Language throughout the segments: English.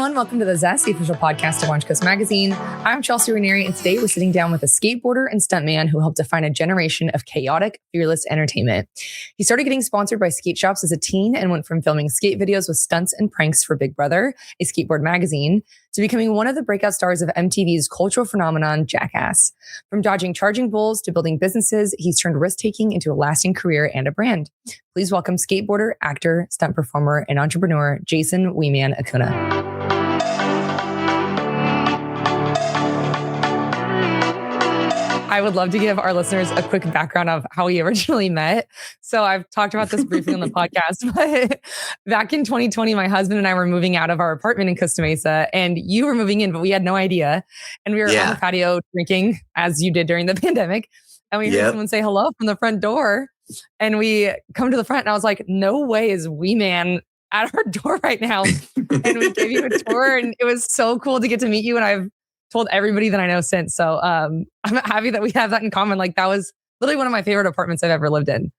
everyone. Welcome to the Zest, the official podcast of Orange Coast Magazine. I'm Chelsea Ranieri, and today we're sitting down with a skateboarder and stuntman who helped define a generation of chaotic, fearless entertainment. He started getting sponsored by skate shops as a teen and went from filming skate videos with stunts and pranks for Big Brother, a skateboard magazine, to becoming one of the breakout stars of MTV's cultural phenomenon, Jackass. From dodging charging bulls to building businesses, he's turned risk-taking into a lasting career and a brand. Please welcome skateboarder, actor, stunt performer, and entrepreneur, Jason "Wee-Man" Acuña. I would love to give our listeners a quick background of how we originally met. So I've talked about this briefly on the podcast, but back in 2020, my husband and I were moving out of our apartment in Costa Mesa, and you were moving in, but we had no idea. And we were on the patio drinking, as you did during the pandemic. And we heard someone say hello from the front door. And we come to the front, and I was like, no way is Wee-Man at our door right now. And we gave you a tour, and it was so cool to get to meet you. And I've told everybody that I know since. So I'm happy that we have that in common. Like, that was literally one of my favorite apartments I've ever lived in.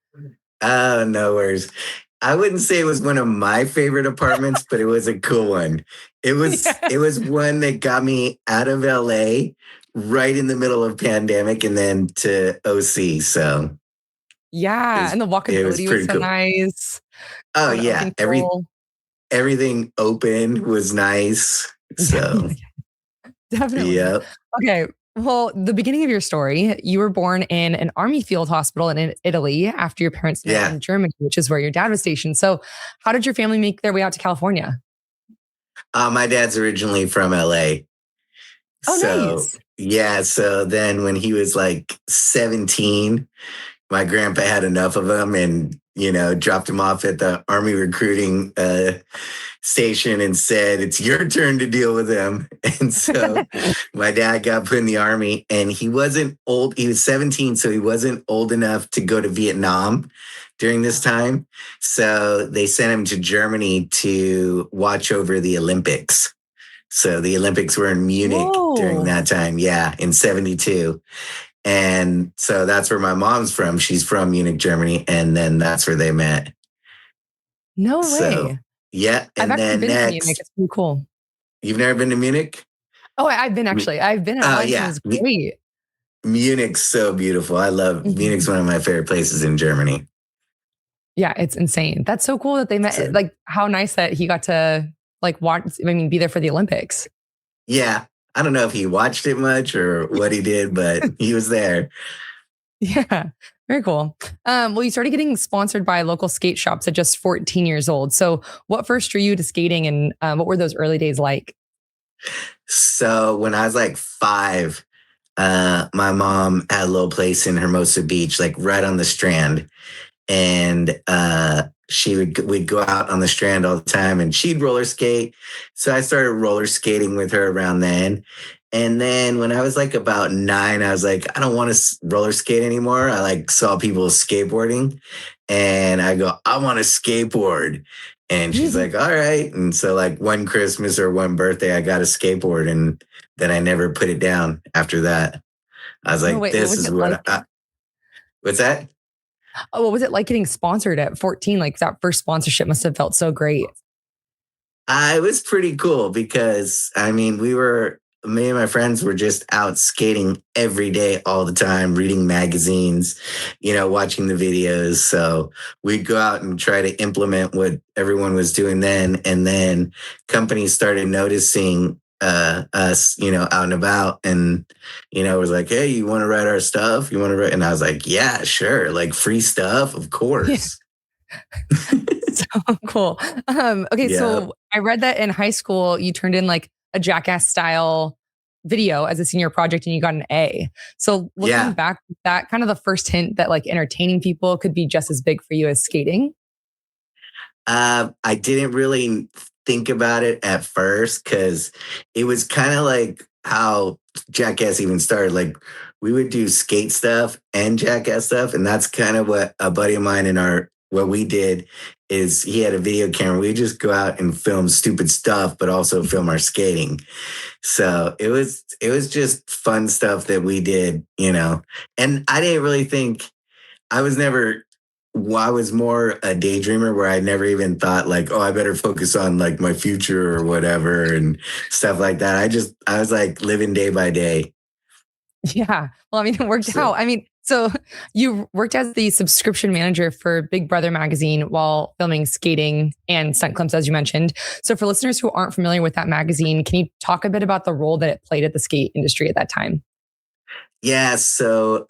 Oh, no worries. I wouldn't say it was one of my favorite apartments, but it was a cool one. It was one that got me out of LA right in the middle of pandemic and then to OC. So and the walkability was so cool. Nice. Oh yeah. Everything open was nice. So definitely. Yep. Okay. Well, the beginning of your story, you were born in an army field hospital in Italy after your parents met in Germany, which is where your dad was stationed. So how did your family make their way out to California? My dad's originally from LA. Nice. Yeah. So then when he was like 17, my grandpa had enough of him and, dropped him off at the army recruiting station and said, it's your turn to deal with him. And so my dad got put in the army, and he wasn't old. He was 17, so he wasn't old enough to go to Vietnam during this time. So they sent him to Germany to watch over the Olympics. So the Olympics were in Munich during that time. Yeah, in 72. And so that's where my mom's from. She's from Munich, Germany. And then that's where they met. No way. So, yeah. And I've then been to Munich. It's pretty cool. You've never been to Munich? Oh, I've been actually. I've been. It was great. Munich's so beautiful. I love Munich's one of my favorite places in Germany. Yeah, it's insane. That's so cool that they met. Like, how nice that he got to be there for the Olympics. Yeah. I don't know if he watched it much or what he did, but he was there. Yeah, very cool. Well, you started getting sponsored by local skate shops at just 14 years old. So what first drew you to skating, and what were those early days like? So when I was like 5, my mom had a little place in Hermosa Beach, like right on the Strand. And we'd go out on the Strand all the time, and she'd roller skate. So I started roller skating with her around then. And then when I was like about 9, I was like, I don't want to roller skate anymore. I like saw people skateboarding, and I go, I want to skateboard. And she's like, all right. And so like one Christmas or one birthday, I got a skateboard, and then I never put it down after that. I was like, what's that? Oh, what was it like getting sponsored at 14? Like, that first sponsorship must have felt so great. It was pretty cool because, me and my friends were just out skating every day, all the time, reading magazines, watching the videos. So we'd go out and try to implement what everyone was doing then. And then companies started noticing us, out and about, and, was like, hey, you want to write our stuff? You want to write? And I was like, yeah, sure. Like, free stuff. Of course. Yeah. So cool. Okay. Yeah. So I read that in high school, you turned in like a Jackass style video as a senior project, and you got an A. So looking back, that kind of the first hint that like entertaining people could be just as big for you as skating. I didn't really think about it at first, because it was kind of like how Jackass even started. Like, we would do skate stuff and Jackass stuff, and that's kind of what a buddy of mine what we did is he had a video camera. We just go out and film stupid stuff, but also film our skating. So it was just fun stuff that we did, and I didn't really think, I was never I was more a daydreamer where I never even thought like, oh, I better focus on like my future or whatever and stuff like that. I was like living day by day. Yeah. Well, I mean, it worked So out. I mean, so you worked as the subscription manager for Big Brother magazine while filming skating and stunt clips, as you mentioned. So, for listeners who aren't familiar with that magazine, can you talk a bit about the role that it played at the skate industry at that time? yeah, so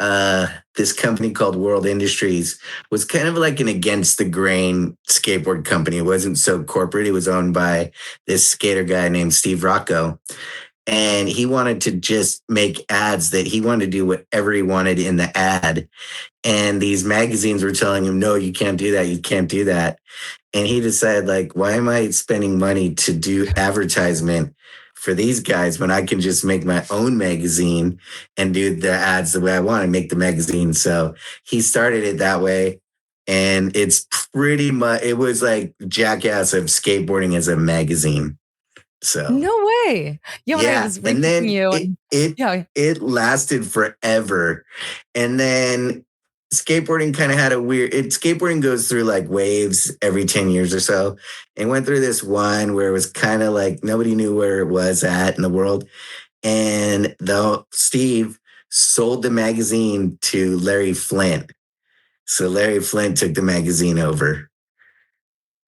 this company called World Industries was kind of like an against the grain skateboard company. It wasn't so corporate. It was owned by this skater guy named Steve Rocco. And he wanted to just make ads that he wanted to do whatever he wanted in the ad. And these magazines were telling him, no, you can't do that. You can't do that. And he decided, like, why am I spending money to do advertisement for these guys when I can just make my own magazine and do the ads the way I want and make the magazine? So he started it that way. And it's pretty much, it was like Jackass of skateboarding as a magazine. So No way. Yeah, when I yeah, was and researching then you, and yeah, it lasted forever. And then skateboarding kind of had a weird skateboarding goes through like waves every 10 years or so. And went through this one where it was kind of like nobody knew where it was at in the world. And though Steve sold the magazine to Larry Flint. So Larry Flint took the magazine over.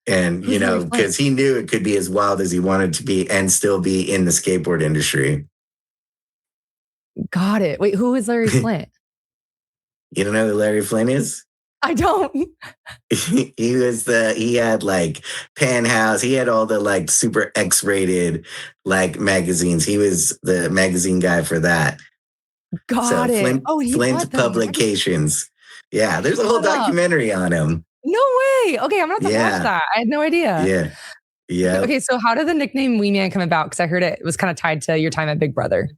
And, who's Larry Flint? because he knew it could be as wild as he wanted to be and still be in the skateboard industry. Got it. Wait, who is Larry Flint? You don't know who Larry Flint is? I don't. He had like Penthouse. He had all the like super X-rated like magazines. He was the magazine guy for that. So Got it. Oh, he Flint's bought the magazine. Publications. Yeah, there's a whole Shut up. documentary on him. No way. Okay, I'm gonna have to watch Yeah, that. I had no idea. yeah, yeah. Okay, so how did the nickname Wee Man come about? Because I heard it was kind of tied to your time at Big Brother.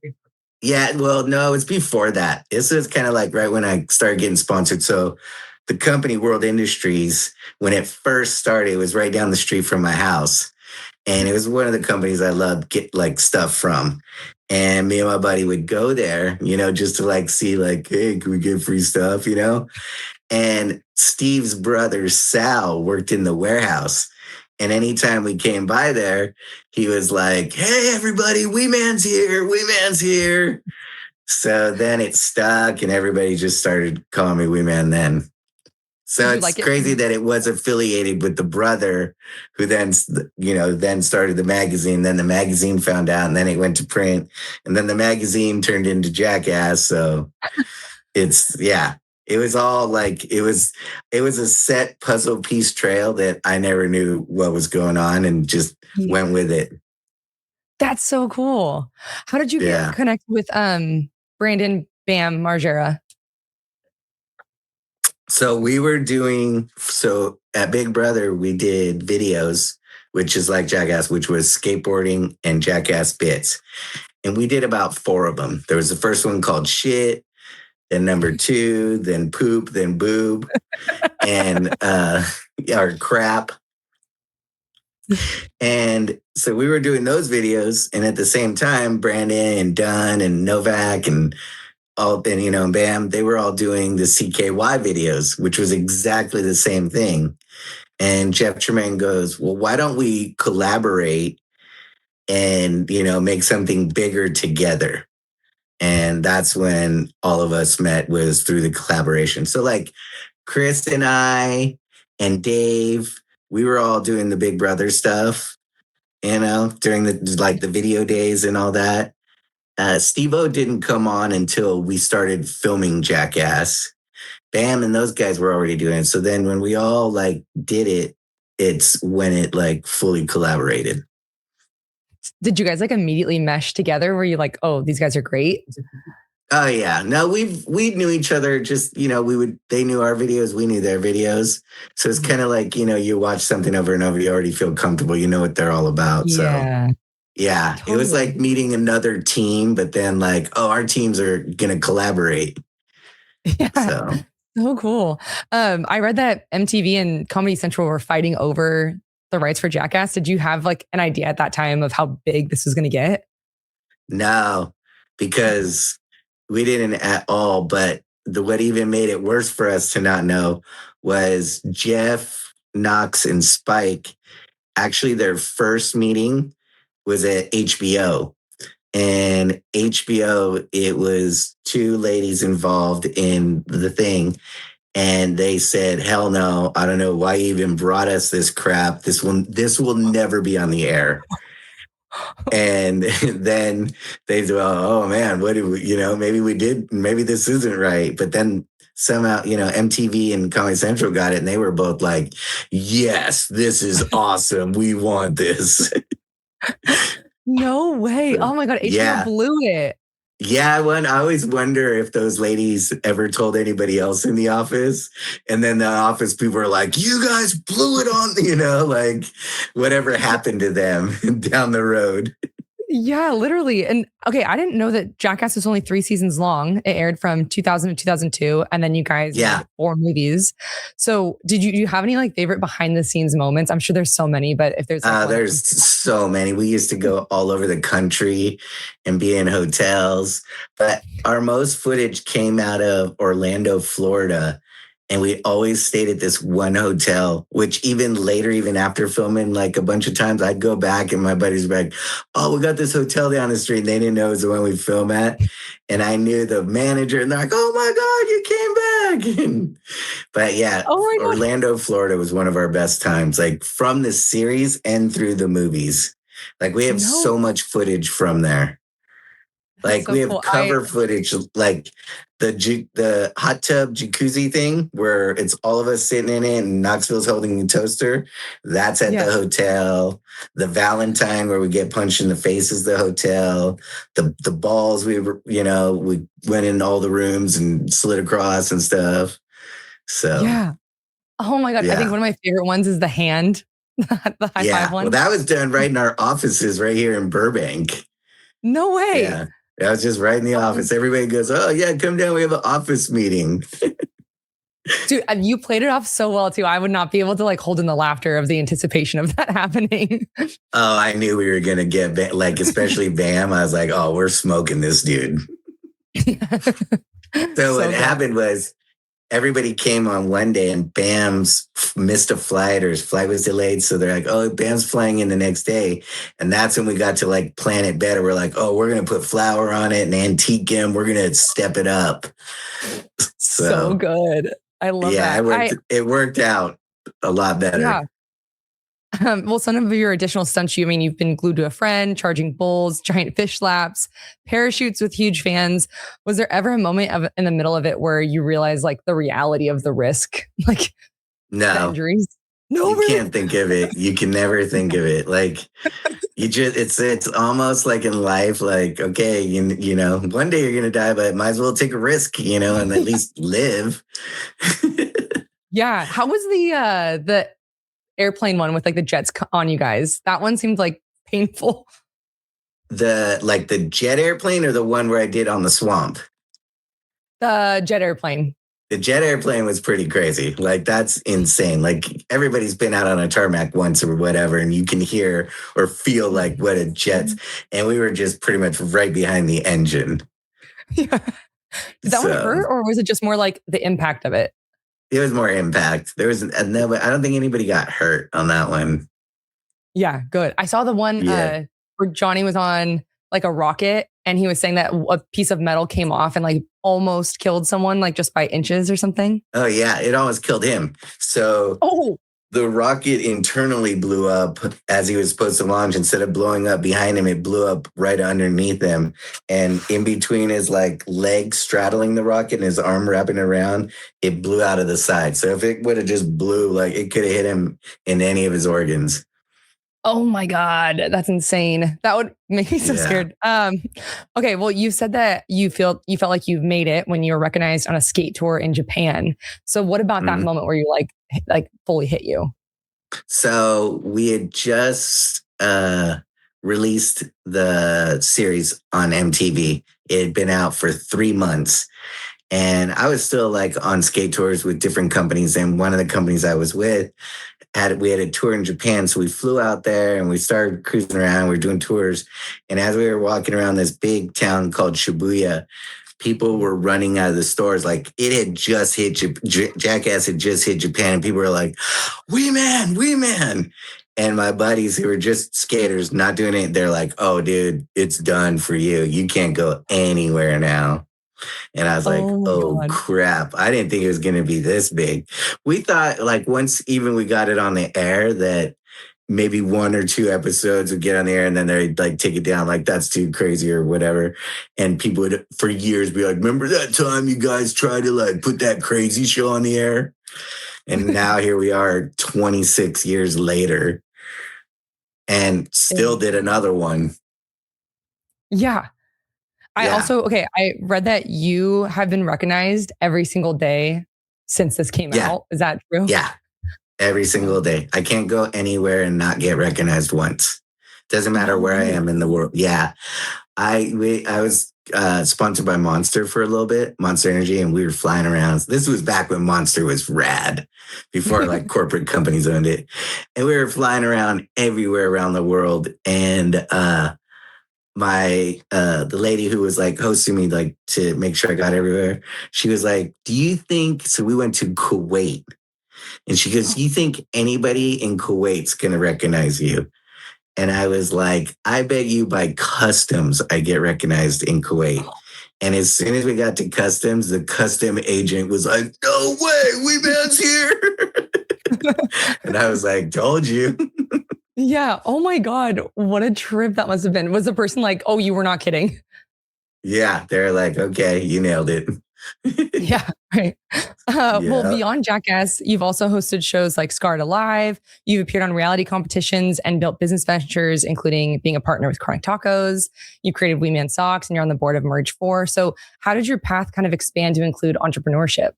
Yeah, well, no, it's before that. This is kind of like right when I started getting sponsored. So the company World Industries, when it first started, it was right down the street from my house. And it was one of the companies I loved get like stuff from. And me and my buddy would go there, just to like see like, hey, can we get free stuff, And Steve's brother, Sal, worked in the warehouse. And anytime we came by there, he was like, hey, everybody, Wee Man's here. Wee Man's here. So then it stuck and everybody just started calling me Wee Man then. So Did you it's like it crazy from that it was affiliated with the brother who then started the magazine. Then the magazine found out and then it went to print. And then the magazine turned into Jackass. So yeah, it was all like it was a set puzzle piece trail that I never knew what was going on and just Yeah. went with it. That's so cool. How did you get Yeah. connected with Brandon Bam Margera? So at Big Brother, we did videos, which is like Jackass, which was skateboarding and Jackass bits. And we did about 4 of them. There was the first one called Shit, then number 2, then Poop, then Boob, and or Crap. And so we were doing those videos. And at the same time, Brandon and Dunn and Novak and Bam, they were all doing the CKY videos, which was exactly the same thing. And Jeff Tremaine goes, well, why don't we collaborate and, make something bigger together? And that's when all of us met, was through the collaboration. So like Chris and I and Dave, we were all doing the Big Brother stuff, during the video days and all that. Steve-O didn't come on until we started filming Jackass. Bam and those guys were already doing it. So then when we all like did it, it's when it like fully collaborated. Did you guys like immediately mesh together? Were you like, oh, these guys are great? Oh yeah. No, we knew each other. Just, they knew our videos. We knew their videos. So it's kind of like, you watch something over and over, you already feel comfortable. You know what they're all about. So Yeah, yeah, it was like totally. meeting another team, but then like, oh, our teams are going to collaborate. Yeah. So So cool. I read that MTV and Comedy Central were fighting over the rights for Jackass. Did you have like an idea at that time of how big this was going to get? no, because we didn't at all. But what even made it worse for us to not know was Jeff, Knox, and Spike. Actually, their first meeting was at HBO. And HBO, it was two ladies involved in the thing. And they said, hell no, I don't know why you even brought us this crap. This will never be on the air. And then they said, oh man, what did we, maybe this isn't right. But then somehow, MTV and Comedy Central got it, and they were both like, yes, this is awesome. We want this. No way. Oh my God. HBO blew it. Yeah, I always wonder if those ladies ever told anybody else in the office. And then the office people are like, you guys blew it on, like whatever happened to them down the road. Yeah, literally. And okay, I didn't know that Jackass was only 3 seasons long. It aired from 2000 to 2002. And then you guys made 4 movies. So do you have any like favorite behind the scenes moments? I'm sure there's so many, but if there's there's so many. We used to go all over the country and be in hotels. But our most footage came out of Orlando, Florida. And we always stayed at this one hotel, which even later, even after filming like a bunch of times, I'd go back and my buddies were like, oh, we got this hotel down the street. And they didn't know it was the one we film at. And I knew the manager and they're like, oh my God, you came back. But yeah, Orlando, Florida was one of our best times, like from the series and through the movies. Like we have so much footage from there. Like we have cover footage, like the hot tub jacuzzi thing where it's all of us sitting in it and Knoxville's holding the toaster. That's at the hotel. The Valentine where we get punched in the face is the hotel. The balls, we went in all the rooms and slid across and stuff. So yeah. Oh my God. Yeah. I think one of my favorite ones is the hand, the high five one. Well, that was done right in our offices right here in Burbank. No way. Yeah. I was just right in the office. Everybody goes, oh, yeah, come down. We have an office meeting. Dude, you played it off so well, too. I would not be able to like hold in the laughter of the anticipation of that happening. Oh, I knew we were going to get, like, especially Bam. I was like, oh, we're smoking this dude. So what happened was everybody came on one day and Bam's missed a flight or his flight was delayed. So they're like, oh, Bam's flying in the next day. And that's when we got to like plan it better. We're like, oh, we're going to put flour on it and antique him. We're going to step it up. So good. I love that. Yeah, it worked out a lot better. Yeah. Well, some of your additional stunts, you've been glued to a friend, charging bulls, giant fish laps, parachutes with huge fans. Was there ever a moment in the middle of it where you realized like the reality of the risk? Like no injuries? No, you can't think of it. You can never think of it. Like it's almost like in life, like, okay, you know, one day you're going to die, but might as well take a risk, and at least live. Yeah. How was the airplane one with like the jets on you guys? That one seemed like painful. The jet airplane or the one where I did on the swamp? The jet airplane. The jet airplane was pretty crazy. Like, that's insane. Like, everybody's been out on a tarmac once or whatever, and you can hear or feel like what a jet. And we were just pretty much right behind the engine. Yeah. Did that one hurt, or was it just more like the impact of it? It was more impact. I don't think anybody got hurt on that one. Yeah, good. I saw the one where Johnny was on like a rocket and he was saying that a piece of metal came off and like almost killed someone like just by inches or something. Oh yeah, it almost killed him. So the rocket internally blew up as he was supposed to launch. Instead of blowing up behind him, it blew up right underneath him. And in between his like leg straddling the rocket and his arm wrapping around, it blew out of the side. So if it would have just blew, like it could have hit him in any of his organs. Oh my God, that's insane. That would make me so scared. Okay, well, you said that you felt like you've made it when you were recognized on a skate tour in Japan. So what about that moment where you like fully hit you? So we had just released the series on MTV. It had been out for 3 months. And I was still like on skate tours with different companies. And one of the companies I was with, we had a tour in Japan. So we flew out there and we started cruising around. We were doing tours. And as we were walking around this big town called Shibuya, people were running out of the stores. Like it had just hit Jackass had just hit Japan, and people were like, "We man." And my buddies who were just skaters, not doing it, they're like, "Oh, dude, it's done for you. You can't go anywhere now." And I was like, Oh my "Oh God. crap! I didn't think it was going to be this big." We thought like once even we got it on the air that maybe 1 or 2 episodes would get on the air and then they'd like take it down, like that's too crazy or whatever. And people would for years be like, "Remember that time you guys tried to like put that crazy show on the air?" And now here we are 26 years later and still did another one. Yeah. Yeah. I read that you have been recognized every single day since this came Yeah. out. Is that true? Yeah. Every single day. I can't go anywhere and not get recognized once. Doesn't matter No where I way. am in the world. Yeah. I was sponsored by Monster for a little bit, Monster Energy, and we were flying around. This was back when Monster was rad, before like corporate companies owned it. And we were flying around everywhere around the world. And the lady who was like hosting me, like to make sure I got everywhere, she was like, "Do you think?" So we went to Kuwait, and she goes, "You think anybody in Kuwait's gonna recognize you?" And I was like, "I bet you by customs I get recognized in Kuwait." And as soon as we got to customs, the custom agent was like, "No way, we man's here." And I was like, "Told you." Yeah. Oh my God. What a trip that must have been. Was the person like, oh, you were not kidding? Yeah, they're like, "Okay, you nailed it." Yeah. Right. Well, Yeah. beyond Jackass, you've also hosted shows like Scarred Alive. You've appeared on reality competitions and built business ventures, including being a partner with Chronic Tacos. You created We Man Socks and you're on the board of Merge 4. So, how did your path kind of expand to include entrepreneurship?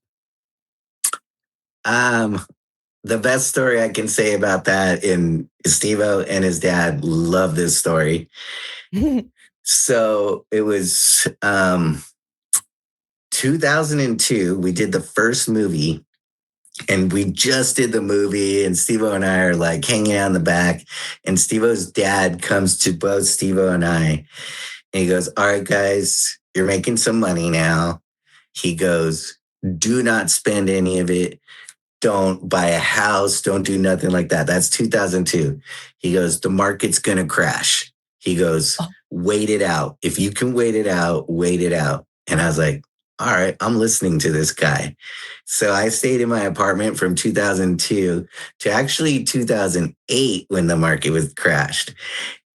Um, the best story I can say about that in Steve-O and his dad love this story. So it was 2002. We did the first movie, and we just did the movie, and Steve-O and I are like hanging out in the back, and Steve-O's dad comes to both Steve-O and I, and he goes, "All right, guys, you're making some money now." He goes, "Do not spend any of it. Don't buy a house. Don't do nothing like that." That's 2002. He goes, "The market's going to crash." He goes, Oh, "Wait it out. If you can wait it out, wait it out." And I was like, "All right, I'm listening to this guy." So I stayed in my apartment from 2002 to actually 2008 when the market was crashed.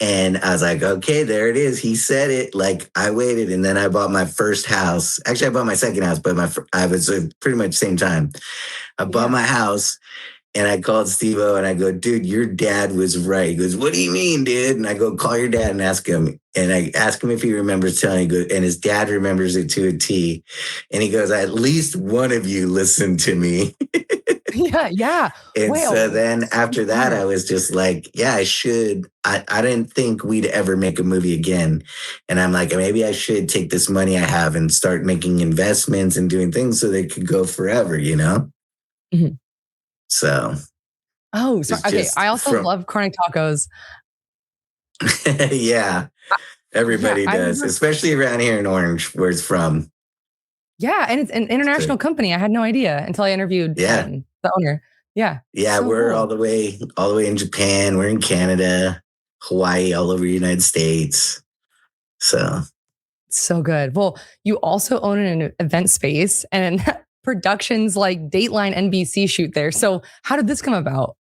And I was like, "Okay, there it is. He said it." Like I waited, and then I bought my first house. Actually, I bought my second house, but I was pretty much same time. I bought yeah. my house, and I called Steve-O and I go, "Dude, your dad was right." He goes, "What do you mean, dude?" And I go, "Call your dad and ask him." And I ask him if he remembers telling you, and his dad remembers it to a T. And he goes, "At least one of you listened to me." Yeah. Yeah. And so Wow. then So after that, smart. I was just like, "Yeah, I should." I didn't think we'd ever make a movie again. And I'm like, maybe I should take this money I have and start making investments and doing things so they could go forever, you know? Mhm. So Oh, sorry. it's Okay. just I also from, love Chronic Tacos. yeah, Yeah. everybody I does, remember. especially around here in Orange, where it's from. Yeah. And it's an So, international company. I had no idea until I interviewed yeah. the owner. Yeah. Yeah, So we're cool. all the way in Japan. We're in Canada, Hawaii, all over the United States. So So good. Well, you also own an event space and productions like Dateline NBC shoot there. So how did this come about?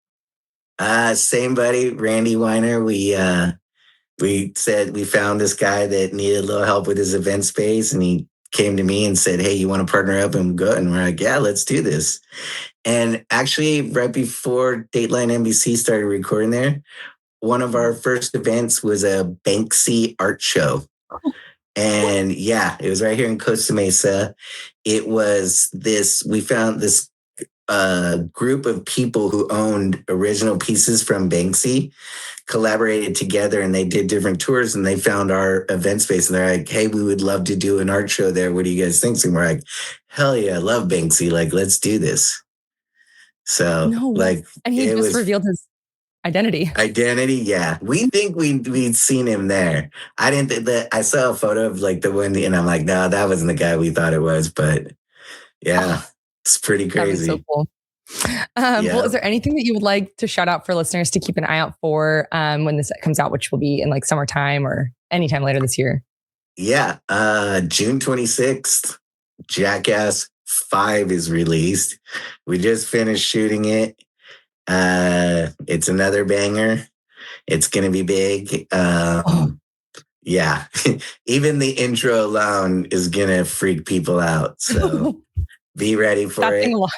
same buddy, Randy Weiner. We said we found this guy that needed a little help with his event space, and he came to me and said, "Hey, you want to partner up and go?" And we're like, "Yeah, let's do this." And actually, right before Dateline NBC started recording there, one of our first events was a Banksy art show. And yeah, it was right here in Costa Mesa. It was this, we found this group of people who owned original pieces from Banksy collaborated together, and they did different tours, and they found our event space, and they're like, "Hey, we would love to do an art show there. What do you guys think?" And we're like, "Hell yeah, I love Banksy. Like, let's do this." So No way. like And he it just was revealed his Identity. Identity, yeah. We think we'd seen him there. I didn't think that. I saw a photo of like the one, and I'm like, no, that wasn't the guy we thought it was. But yeah, Oh, it's pretty that'd be so crazy. cool. Well, Yeah, is there anything that you would like to shout out for listeners to keep an eye out for when this comes out, which will be in like summertime or anytime later this year? yeah. June 26th, Jackass 5 is released. We just finished shooting it. It's another banger. It's gonna be big. Oh, Yeah, even the intro alone is gonna freak people out. So be ready for that's saying a it. lot.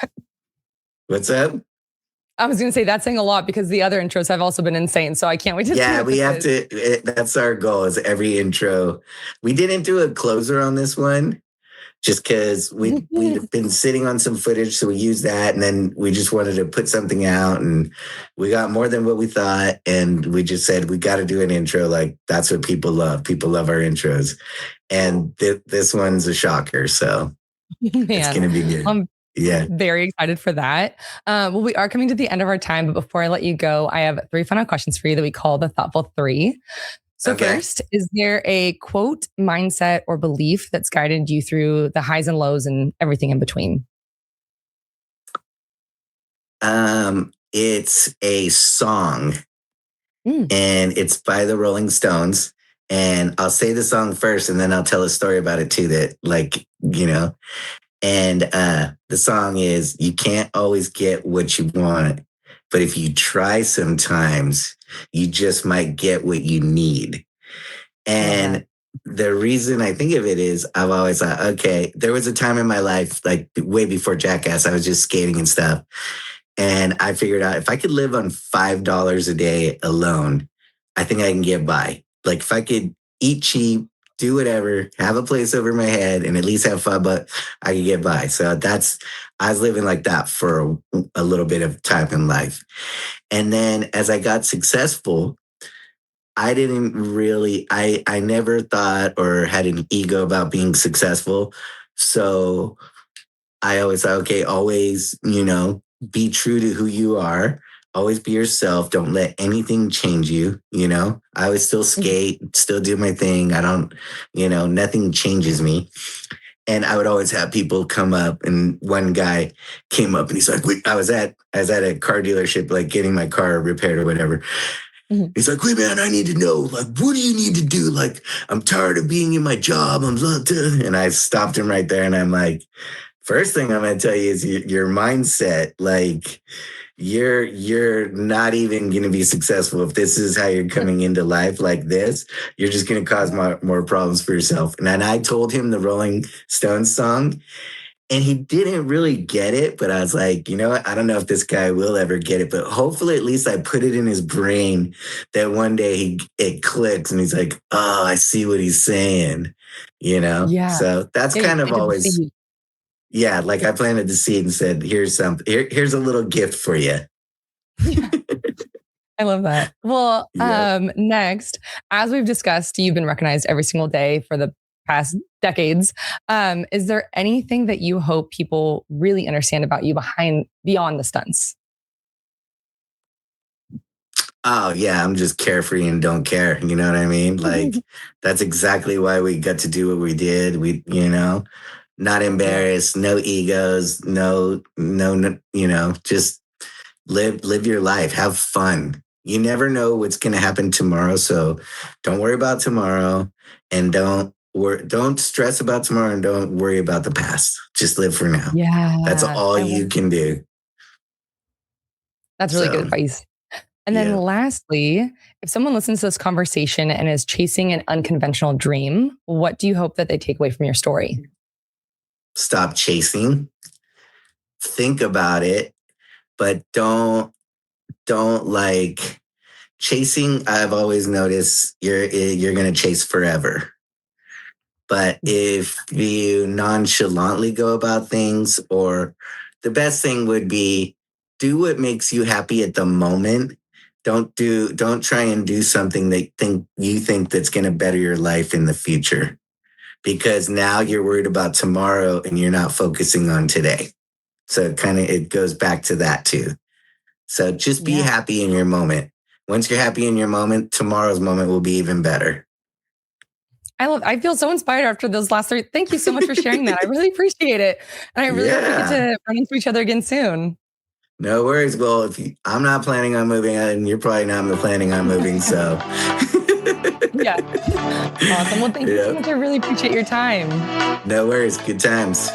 What's up? I was going to say that's saying a lot because the other intros have also been insane. So I can't wait to see Yeah, what we this have is. to. That's our goal. Is every intro. We didn't do a closer on this one, just because we've been sitting on some footage, so we used that, and then we just wanted to put something out, and we got more than what we thought, and we just said we got to do an intro. Like that's what people love. People love our intros, and this one's a shocker. So it's Man, gonna be good. I'm Yeah. very excited for that. Well, we are coming to the end of our time, but before I let you go, I have three final questions for you that we call the Thoughtful Three. So, Okay. first, is there a quote, mindset, or belief that's guided you through the highs and lows and everything in between? It's a song, Mm, and it's by the Rolling Stones. And I'll say the song first, and then I'll tell a story about it too. That, like, and the song is, "You can't always get what you want, but if you try, sometimes you just might get what you need." love that. And the reason I think of it is I've always thought, okay, there was a time in my life, like way before Jackass, I was just skating and stuff. And I figured out if I could live on $5 a day alone, I think I can get by. Like if I could eat cheap, do whatever, have a place over my head, and at least have fun, but I could get by. So I was living like that for a little bit of time in life. And then as I got successful, I didn't really, I never thought or had an ego about being successful. So I always thought, okay, always, be true to who you are. Always be yourself. Don't let anything change you. I would still Mhm. skate, still do my thing. I don't, nothing changes me. And I would always have people come up, and one guy came up and he's like, "Wait, I was at a car dealership, like getting my car repaired or whatever." Mhm. He's like, "Wait, man, I need to know, like, what do you need to do? Like, I'm tired of being in my job. And I stopped him right there, and I'm like, first thing I'm going to tell you is your mindset. Like, you're not even going to be successful if this is how you're coming into life like this. You're just going to cause more problems for yourself." And then I told him the Rolling Stones song, and he didn't really get it, but I was like, you know what? I don't know if this guy will ever get it, but hopefully at least I put it in his brain that one day it clicks and he's like, oh, I see what he's saying, Yeah. So that's Yeah, you kind of planted the always, seed. yeah, like I planted the seed and said, here's a little gift for you. Yeah. I love that. Well, Yep. next, as we've discussed, you've been recognized every single day for the past decades. Is there anything that you hope people really understand about you beyond the stunts? Oh yeah, I'm just carefree and don't care. You know what I mean? Like that's exactly why we got to do what we did. Not Yeah. embarrassed, no egos, no, just live your life, have fun. You never know what's going to happen tomorrow, so don't worry about tomorrow, and don't stress about tomorrow, and don't worry about the past. Just live for now. That's Yeah. all I love you can do. that's really good So, advice. And then yeah, lastly, if someone listens to this conversation and is chasing an unconventional dream, what do you hope that they take away from your story? stop chasing, think about it, but don't like chasing. I've always noticed you're going to chase forever. But if you nonchalantly go about things, or the best thing would be do what makes you happy at the moment. Don't try and do something that you think that's going to better your life in the future, because now you're worried about tomorrow and you're not focusing on today. So it goes back to that too. So just be Yeah. happy in your moment. once you're happy in your moment, tomorrow's moment will be even better. I feel so inspired after those last three. Thank you so much for sharing that. I really appreciate it. And I really hope we get to run into each other again soon. No worries. Well, I'm not planning on moving, and you're probably not planning on moving, so. Yeah. Awesome. Well, thank you so much. I really appreciate your time. No worries. Good times.